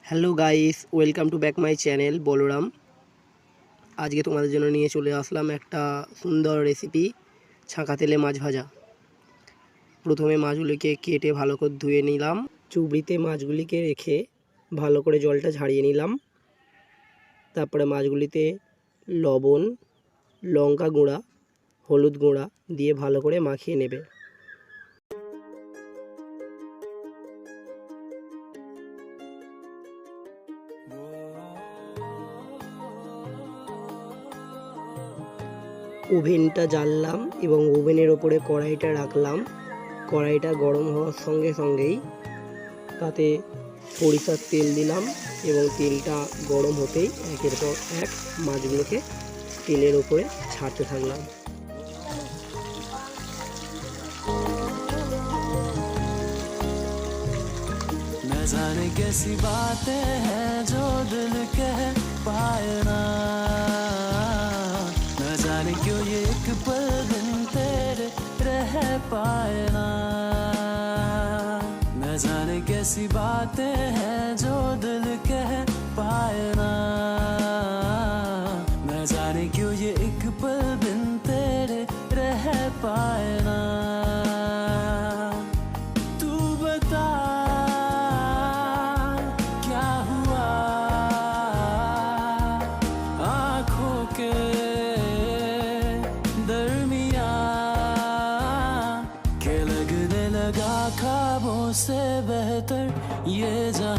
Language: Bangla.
Hello guys, welcome to back my channel Balaram. আজকে তোমাদের জন্য নিয়ে চলে আসলাম একটা সুন্দর রেসিপি, ছাঁকা তেলে মাছ ভাজা। প্রথমে মাছগুলিকে কেটে ভালো করে ধুয়ে নিলাম। চুবড়িতে মাছগুলিকে রেখে ভালো করে জলটা ঝাড়িয়ে নিলাম। তারপরে মাছগুলিতে লবণ, লঙ্কা গুঁড়া, হলুদ গুঁড়া দিয়ে ভালো করে মাখিয়ে নেবে। ওভেনটা জ্বাললাম এবং ওভেনের ওপরে কড়াইটা রাখলাম। কড়াইটা গরম হওয়ার সঙ্গে সঙ্গেই তাতে সরিষার তেল দিলাম এবং তেলটা গরম হতেই একের পর এক মাছগুলোকে তেলের ওপরে ছাড়তে থাকলাম। न जाने कैसी बातें हैं जो दिल कह पाए ना, न जाने क्यों ये एक पल दिन तेरे रह पाए ना, न जाने कैसी बातें हैं जो दिल कह पाए ना, न जाने क्यों ये एक पल दिन तेरे रह पाए ना। तू बता क्या हुआ आँखों के दरमिया के लगने लगा ख्वाबों से बेहतर ये जहां।